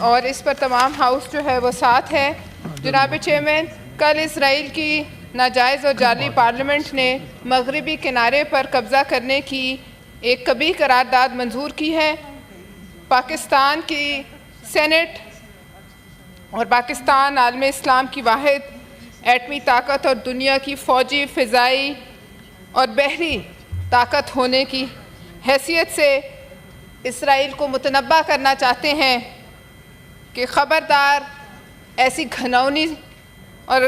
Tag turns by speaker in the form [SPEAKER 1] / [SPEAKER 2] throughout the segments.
[SPEAKER 1] اور اس پر تمام ہاؤس جو ہے وہ ساتھ ہے۔ جناب چیئرمین، کل اسرائیل کی ناجائز اور جعلی پارلیمنٹ نے مغربی کنارے پر قبضہ کرنے کی ایک کبھی قرارداد منظور کی ہے۔ پاکستان کی سینٹ اور پاکستان عالم اسلام کی واحد ایٹمی طاقت اور دنیا کی فوجی، فضائی اور بحری طاقت ہونے کی حیثیت سے اسرائیل کو متنبہ کرنا چاہتے ہیں کہ خبردار ایسی گھناؤنی اور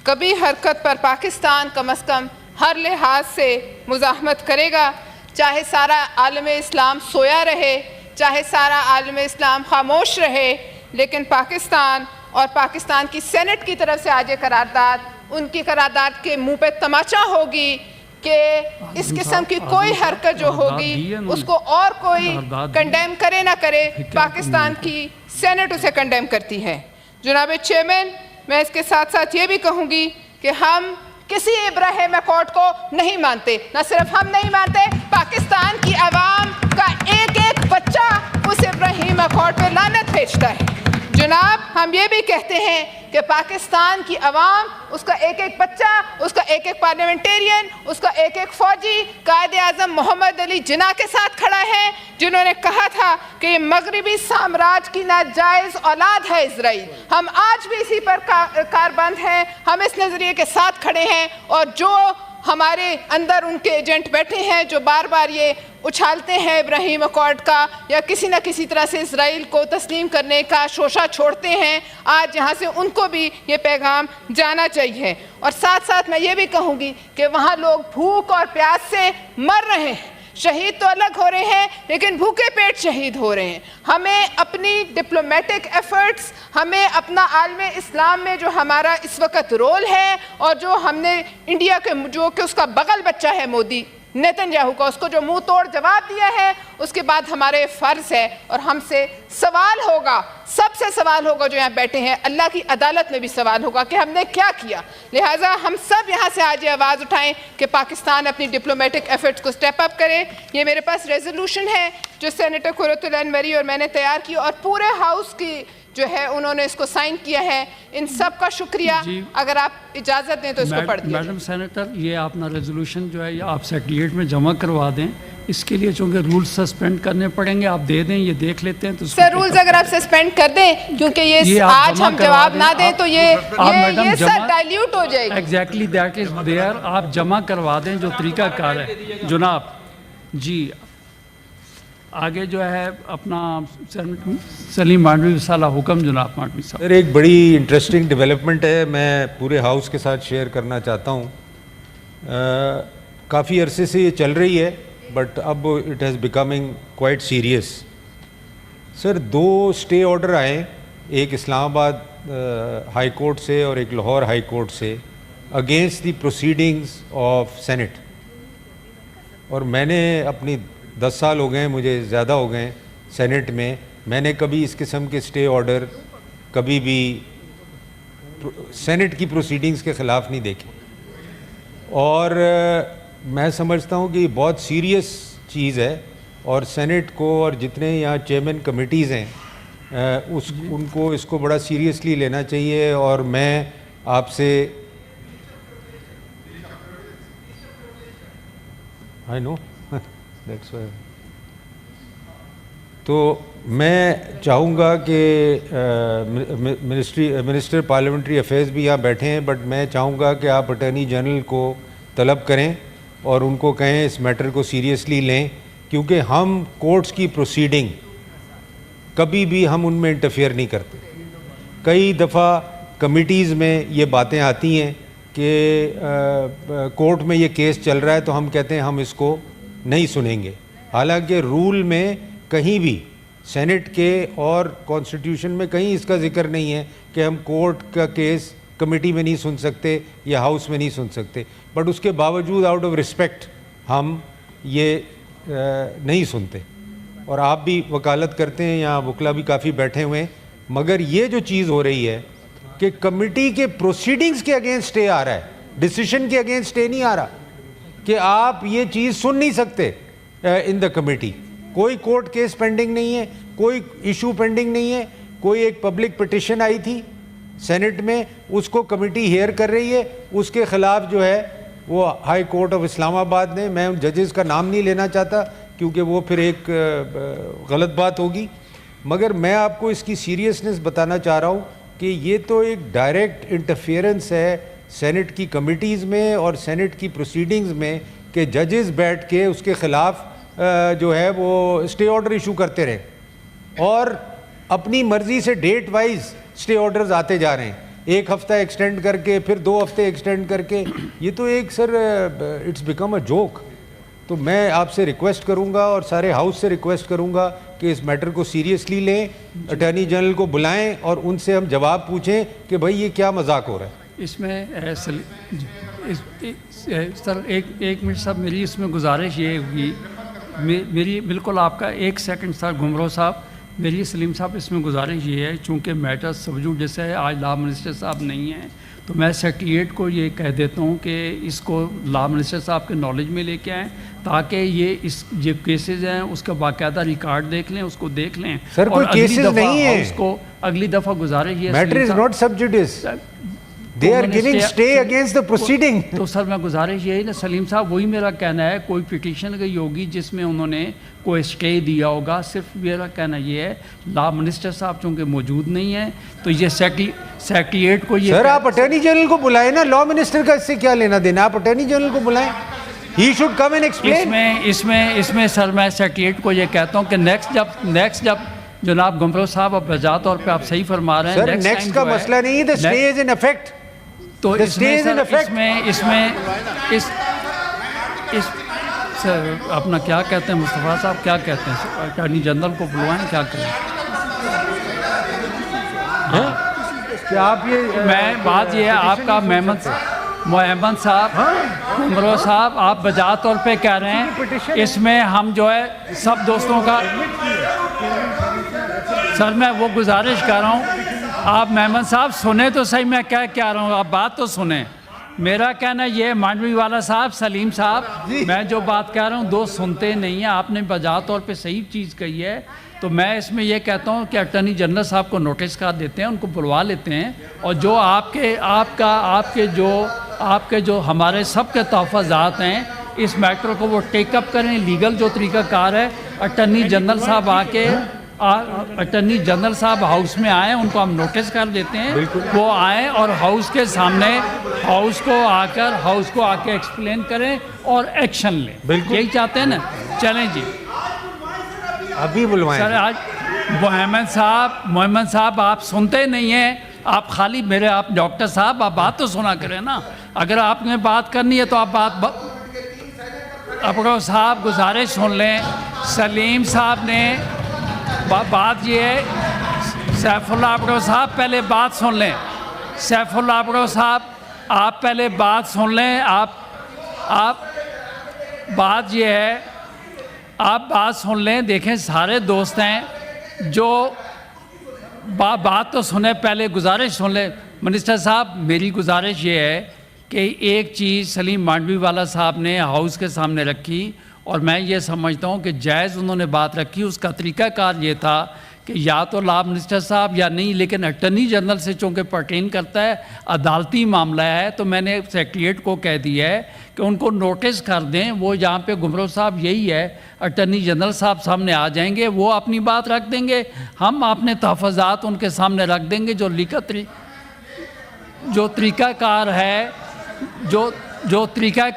[SPEAKER 1] کبھی حرکت پر پاکستان کم از کم ہر لحاظ سے مزاحمت کرے گا، چاہے سارا عالم اسلام سویا رہے، چاہے سارا عالم اسلام خاموش رہے، لیکن پاکستان اور پاکستان کی سینٹ کی طرف سے آج یہ قرارداد ان کی قرارداد کے منہ پہ تماچا ہوگی کہ اس قسم کی کوئی حرکت جو ہوگی اس کو اور کوئی کنڈیم کرے نہ کرے، پاکستان کی سینٹ اسے کنڈیم کرتی ہے۔ جناب چیئرمین، میں اس کے ساتھ ساتھ یہ بھی کہوں گی کہ ہم کسی ابراہیم اکارڈ کو نہیں مانتے، نہ صرف ہم نہیں مانتے، پاکستان کی عوام کا ایک ایک بچہ اس ابراہیم اکارڈ پہ لعنت بھیجتا ہے۔ جناب، ہم یہ بھی کہتے ہیں کہ پاکستان کی عوام، اس کا ایک ایک بچہ، اس کا ایک ایک پارلیمنٹیرین، اس کا ایک ایک فوجی قائد اعظم محمد علی جناح کے ساتھ کھڑا ہے، جنہوں نے کہا تھا کہ یہ مغربی سامراج کی ناجائز اولاد ہے اسرائیل۔ ہم آج بھی اسی پر کاربند ہیں، ہم اس نظریے کے ساتھ کھڑے ہیں، اور جو ہمارے اندر ان کے ایجنٹ بیٹھے ہیں جو بار بار یہ اچھالتے ہیں ابراہیم اکارڈ کا یا کسی نہ کسی طرح سے اسرائیل کو تسلیم کرنے کا شوشہ چھوڑتے ہیں، آج یہاں سے ان کو بھی یہ پیغام جانا چاہیے۔ اور ساتھ ساتھ میں یہ بھی کہوں گی کہ وہاں لوگ بھوک اور پیاس سے مر رہے ہیں، شہید تو الگ ہو رہے ہیں لیکن بھوکے پیٹ شہید ہو رہے ہیں۔ ہمیں اپنی ڈپلومیٹک ایفرٹس، ہمیں اپنا عالم اسلام میں جو ہمارا اس وقت رول ہے، اور جو ہم نے انڈیا کے جو کہ اس کا بغل بچہ ہے مودی نیتن یاہو کا، اس کو جو منہ توڑ جواب دیا ہے، اس کے بعد ہمارے فرض ہے اور ہم سے سوال ہوگا، سب سے سوال ہوگا جو یہاں بیٹھے ہیں، اللہ کی عدالت میں بھی سوال ہوگا کہ ہم نے کیا کیا۔ لہٰذا ہم سب یہاں سے آج یہ آواز اٹھائیں کہ پاکستان اپنی ڈپلومیٹک ایفرٹس کو سٹیپ اپ کرے۔ یہ میرے پاس ریزولوشن ہے جو سینیٹر قرۃ اللہ انوری اور میں نے تیار کی، اور پورے ہاؤس کی جو ہے انہوں نے اس کو سائن کیا ہے۔ ان سب کا شکریہ۔ اگر آپ اجازت دیں تو اس کو پڑھ دیں۔
[SPEAKER 2] میڈم سینیٹر، یہ اپنا ریزولوشن جو ہے یہ آپ سیکریٹریٹ میں جمع کروا دیں، اس کے لیے چونکہ رولز سسپینڈ کرنے پڑیں گے، آپ دے دیں، یہ دیکھ لیتے ہیں تو
[SPEAKER 1] سر رولز اگر آپ سسپینڈ کر دیں، کیونکہ یہ آج ہم جواب نہ دیں تو یہ سر ڈائلیوٹ ہو جائے گی۔
[SPEAKER 2] ایگزیکٹلی دیٹ از دیئر، آپ جمع کروا دیں جو طریقہ کار ہے جناب۔ جی آگے جو ہے اپنا سلیم مانڈوی رسالہ حکم جناب مانڈوی صاحب۔
[SPEAKER 3] سر ایک بڑی انٹرسٹنگ ڈیولپمنٹ ہے، میں پورے ہاؤس کے ساتھ شیئر کرنا چاہتا ہوں۔ کافی عرصے سے یہ چل رہی ہے بٹ اب it has becoming quite serious. Sir دو اسٹے آرڈر آئے، ایک اسلام آباد ہائی کورٹ سے اور ایک لاہور ہائی کورٹ سے، against the proceedings of Senate. اور میں نے اپنی 10 سال ہو گئے، مجھے زیادہ ہو گئے سینٹ میں نے کبھی اس قسم کے اسٹے آرڈر کبھی بھی سینٹ کی پروسیڈنگز کے خلاف نہیں دیکھے، اور میں سمجھتا ہوں کہ یہ بہت سیریس چیز ہے، اور سینٹ کو اور جتنے یہاں چیئرمین کمیٹیز ہیں ان کو اس کو بڑا سیریسلی لینا چاہیے۔ اور میں آپ سے تو میں چاہوں گا کہ منسٹر پارلیمنٹری افیئرز بھی یہاں بیٹھے ہیں، بٹ میں چاہوں گا کہ آپ اٹارنی جنرل کو طلب کریں اور ان کو کہیں اس میٹر کو سیریسلی لیں، کیونکہ ہم کورٹس کی پروسیڈنگ کبھی بھی ہم ان میں انٹرفیئر نہیں کرتے۔ کئی دفعہ کمیٹیز میں یہ باتیں آتی ہیں کہ کورٹ میں یہ کیس چل رہا ہے تو ہم کہتے ہیں ہم اس کو نہیں سنیں گے، حالانکہ رول میں کہیں بھی سینٹ کے اور کانسٹیٹیوشن میں کہیں اس کا ذکر نہیں ہے کہ ہم کورٹ کا کیس کمیٹی میں نہیں سن سکتے یا ہاؤس میں نہیں سن سکتے، بٹ اس کے باوجود آؤٹ آف رسپیکٹ ہم یہ نہیں سنتے۔ اور آپ بھی وکالت کرتے ہیں، یہاں وکلا بھی کافی بیٹھے ہوئے ہیں، مگر یہ جو چیز ہو رہی ہے کہ کمیٹی کے پروسیڈنگز کے اگینسٹ اسٹے آ رہا ہے، ڈیسیشن کے اگینسٹ اسٹے نہیں آ رہا کہ آپ یہ چیز سن نہیں سکتے ان دا کمیٹی۔ کوئی کورٹ کیس پینڈنگ نہیں ہے، کوئی ایشو پینڈنگ نہیں ہے، کوئی ایک پبلک پٹیشن آئی تھی سینٹ میں, اس کو کمیٹی ہیئر کر رہی ہے, اس کے خلاف جو ہے وہ ہائی کورٹ آف اسلام آباد نے, میں ان ججز کا نام نہیں لینا چاہتا کیونکہ وہ پھر ایک غلط بات ہوگی, مگر میں آپ کو اس کی سیریسنس بتانا چاہ رہا ہوں کہ یہ تو ایک ڈائریکٹ انٹرفیئرنس ہے سینٹ کی کمیٹیز میں اور سینٹ کی پروسیڈنگز میں کہ ججز بیٹھ کے اس کے خلاف جو ہے وہ اسٹے آرڈر ایشو کرتے رہے اور اپنی مرضی سے ڈیٹ وائز اسٹے آرڈرز آتے جا رہے ہیں, 1 ہفتہ ایکسٹینڈ کر کے پھر 2 ہفتے ایکسٹینڈ کر کے. یہ تو ایک sir it's become a joke. تو میں آپ سے ریکویسٹ کروں گا اور سارے ہاؤس سے ریکویسٹ کروں گا کہ اس میٹر کو سیریسلی لیں, اٹارنی جنرل کو بلائیں اور ان سے ہم جواب پوچھیں کہ بھائی یہ کیا مذاق ہو رہا ہے.
[SPEAKER 2] اس میں سر ایک منٹ صاحب, میری اس میں گزارش یہ ہوگی, میری بالکل آپ کا 1 سیکنڈ سر گھمرو صاحب, میری سلیم صاحب اس میں گزارش یہ ہے چونکہ میٹر سبجو جیسے ہے, آج لا منسٹر صاحب نہیں ہیں تو میں سیکریٹریٹ کو یہ کہہ دیتا ہوں کہ اس کو لا منسٹر صاحب کے نالج میں لے کے آئیں تاکہ یہ کیسز ہیں اس کا باقاعدہ ریکارڈ دیکھ لیں, اس کو دیکھ لیں.
[SPEAKER 3] سر کوئی کیسز نہیں ہے,
[SPEAKER 2] اس کو اگلی دفعہ گزارش یہ
[SPEAKER 3] matter is not sub judice, they are giving stay against the proceeding.
[SPEAKER 2] تو سر میں گزارش یہی نا سلیم صاحب, وہی میرا کہنا ہے, کوئی پٹیشن گئی ہوگی جس میں انہوں نے کوئی اسٹے دیا ہوگا, صرف میرا کہنا یہ ہے لا منسٹر صاحب چونکہ موجود نہیں ہیں تو یہ سیکریٹریٹ کو یہ.
[SPEAKER 3] سر آپ اٹارنی جنرل کو بلائیں نا, لا منسٹر کا اس سے کیا لینا دینا, آپ اٹارنی جنرل کو بلائیں, he should come and explain.
[SPEAKER 2] اس میں سر میں سیکریٹریٹ کو یہ کہتا ہوں کہ نیکسٹ جب جناب گھمرو صاحب اب بجا طور پہ آپ صحیح فرما رہے ہیں,
[SPEAKER 3] سر نیکسٹ کا مسئلہ نہیں ہے, the stay is in effect.
[SPEAKER 2] تو اس سر اپنا کیا کہتے ہیں مصطفیٰ صاحب, کیا کہتے ہیں اٹارنی جنرل کو بلوائیں, کیا کریں.
[SPEAKER 3] آپ یہ
[SPEAKER 2] میں بات یہ ہے آپ کا محمد صاحب گھمرو صاحب آپ بجا طور پہ کہہ رہے ہیں, اس میں ہم جو ہے سب دوستوں کا, سر میں وہ گزارش کر رہا ہوں آپ محمد صاحب سنیں تو صحیح میں کیا کہہ رہا ہوں, آپ بات تو سنیں. میرا کہنا یہ مانڈوی والا صاحب, سلیم صاحب, میں جو بات کہہ رہا ہوں دوست سنتے نہیں ہیں, آپ نے بجا طور پہ صحیح چیز کہی ہے. تو میں اس میں یہ کہتا ہوں کہ اٹارنی جنرل صاحب کو نوٹس کر دیتے ہیں, ان کو بلوا لیتے ہیں, اور جو آپ کے جو ہمارے سب کے تحفظات ہیں اس میٹر کو وہ ٹیک اپ کریں. لیگل جو طریقہ کار ہے, اٹارنی جنرل صاحب اٹارنی جنرل صاحب ہاؤس میں آئیں, ان کو ہم نوٹس کر دیتے ہیں, وہ آئیں اور ہاؤس کے سامنے ہاؤس کو آ کے ایکسپلین کریں اور ایکشن لیں. یہی چاہتے ہیں نا, چلیں جی
[SPEAKER 3] ابھی بلوائیں.
[SPEAKER 2] سر آج محمد صاحب آپ سنتے نہیں ہیں, آپ خالی آپ ڈاکٹر صاحب آپ بات تو سنا کریں نا. اگر آپ نے بات کرنی ہے تو آپ اپڑو صاحب گزارش سن لیں. سلیم صاحب نے بات یہ ہے, سیف اللہ اپڑو صاحب پہلے بات سن لیں. سیف اللہ اپڑو صاحب آپ پہلے بات سن لیں. آپ بات یہ ہے, آپ بات سن لیں. دیکھیں سارے دوست ہیں جو بات تو سنیں, پہلے گزارش سن لیں. منسٹر صاحب میری گزارش یہ ہے کہ ایک چیز سلیم مانڈوی والا صاحب نے ہاؤس کے سامنے رکھی اور میں یہ سمجھتا ہوں کہ جائز انہوں نے بات رکھی. اس کا طریقہ کار یہ تھا کہ یا تو لا منسٹر صاحب یا نہیں, لیکن اٹارنی جنرل سے چونکہ پرٹین کرتا ہے, عدالتی معاملہ ہے, تو میں نے سیکریٹریٹ کو کہہ دیا ہے کہ ان کو نوٹس کر دیں. وہ یہاں پہ گھمرو صاحب یہی ہے, اٹارنی جنرل صاحب سامنے آ جائیں گے, وہ اپنی بات رکھ دیں گے, ہم اپنے تحفظات ان کے سامنے رکھ دیں گے. جو طریقہ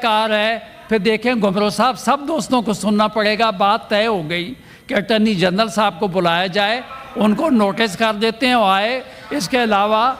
[SPEAKER 2] کار ہے پھر دیکھیں گھمرو صاحب سب دوستوں کو سننا پڑے گا. بات طے ہو گئی کہ اٹارنی جنرل صاحب کو بلایا جائے, ان کو نوٹس کر دیتے ہیں وہ آئے. اس کے علاوہ